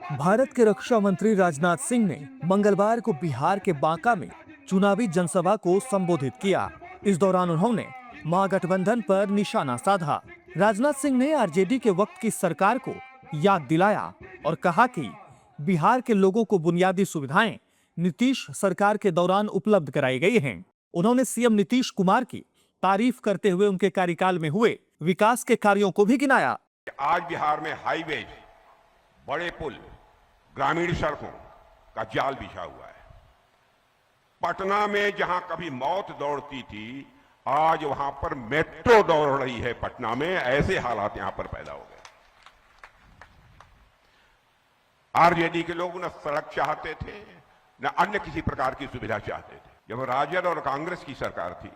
भारत के रक्षा मंत्री राजनाथ सिंह ने मंगलवार को बिहार के बांका में चुनावी जनसभा को संबोधित किया। इस दौरान उन्होंने महागठबंधन पर निशाना साधा। राजनाथ सिंह ने आरजेडी के वक्त की सरकार को याद दिलाया और कहा कि बिहार के लोगों को बुनियादी सुविधाएं नीतीश सरकार के दौरान उपलब्ध कराई गई हैं। उन्होंने सीएम नीतीश कुमार की तारीफ करते हुए उनके कार्यकाल में हुए विकास के कार्यों को भी गिनाया। आज बिहार में हाईवे, बड़े पुल, ग्रामीण सड़कों का जाल बिछा हुआ है। पटना में जहां कभी मौत दौड़ती थी, आज वहां पर मेट्रो दौड़ रही है। पटना में ऐसे हालात यहां पर पैदा हो गए। आरजेडी के लोग न सड़क चाहते थे, न अन्य किसी प्रकार की सुविधा चाहते थे। जब राजद और कांग्रेस की सरकार थी,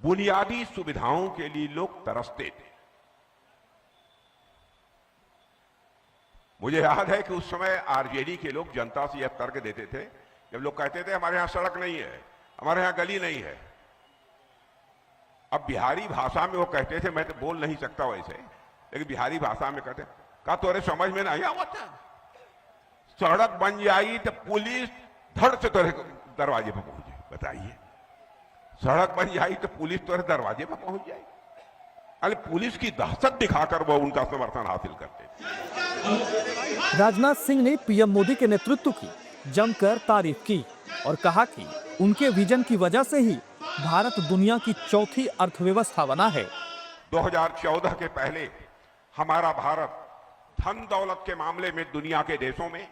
बुनियादी सुविधाओं के लिए लोग तरसते थे। मुझे याद है कि उस समय आरजेडी के लोग जनता से यह तर्क देते थे, जब लोग कहते थे हमारे यहां सड़क नहीं है, हमारे यहां गली नहीं है। अब बिहारी भाषा में वो कहते थे, मैं तो बोल नहीं सकता वैसे, लेकिन बिहारी भाषा में कहते का तोरे समझ में नहीं आवता, सड़क बन जाई तो पुलिस धड़ से तोरे दरवाजे पर पहुंच जाए। बताइए, सड़क बन जाई तो पुलिस तोरे दरवाजे पर पहुंच जाए। अरे पुलिस की दहशत दिखाकर वो उनका समर्थन हासिल करते थे। राजनाथ सिंह ने पीएम मोदी के नेतृत्व की जमकर तारीफ की और कहा कि उनके विजन की वजह से ही भारत दुनिया की चौथी अर्थव्यवस्था बना है। 2014 के पहले हमारा भारत धन दौलत के मामले में दुनिया के देशों में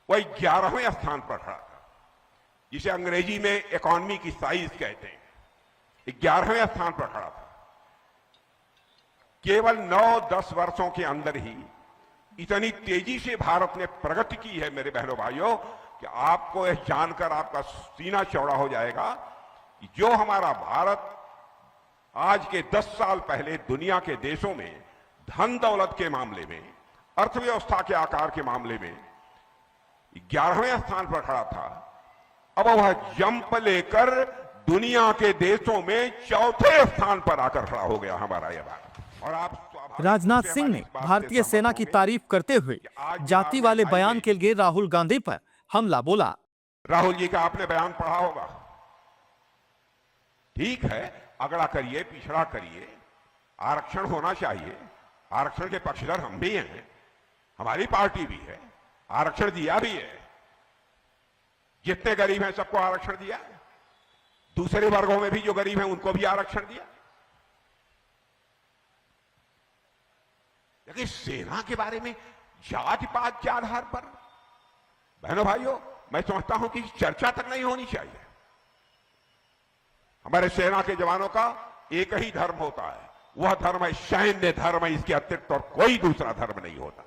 वही 11वें स्थान पर खड़ा था, जिसे अंग्रेजी में इकोनॉमी की साइज कहते हैं। 11वें स्थान पर खड़ा था। केवल 9-10 वर्षों के अंदर ही इतनी तेजी से भारत ने प्रगति की है मेरे बहनों भाइयों, कि आपको यह जानकर आपका सीना चौड़ा हो जाएगा कि जो हमारा भारत आज के 10 साल पहले दुनिया के देशों में धन दौलत के मामले में, अर्थव्यवस्था के आकार के मामले में 11वें स्थान पर खड़ा था, अब वह जंप लेकर दुनिया के देशों में चौथे स्थान पर आकर खड़ा हो गया हमारा यह भारत। और आप राजनाथ सिंह ने भारतीय सेना की तारीफ करते हुए जाति वाले बयान के लिए राहुल गांधी पर हमला बोला। राहुल जी का आपने बयान पढ़ा होगा। ठीक है, अगड़ा करिए, पिछड़ा करिए, आरक्षण होना चाहिए। आरक्षण के पक्षधर हम भी हैं, हमारी पार्टी भी है, आरक्षण दिया भी है। जितने गरीब हैं सबको आरक्षण दिया, दूसरे वर्गों में भी जो गरीब हैं उनको भी आरक्षण दिया। लेकिन सेना के बारे में जाति पात के आधार पर, बहनों भाइयों, मैं समझता हूं कि चर्चा तक नहीं होनी चाहिए। हमारे सेना के जवानों का एक ही धर्म होता है, वह धर्म है सैन्य धर्म। इसके अतिरिक्त और कोई दूसरा धर्म नहीं होता।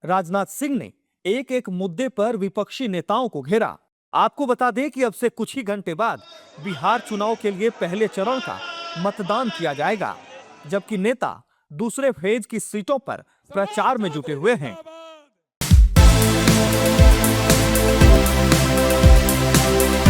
राजनाथ सिंह ने एक एक मुद्दे पर विपक्षी नेताओं को घेरा। आपको बता दें कि अब से कुछ ही घंटे बाद बिहार चुनाव के लिए पहले चरण का मतदान किया जाएगा, जबकि नेता दूसरे फेज की सीटों पर प्रचार में जुटे हुए हैं।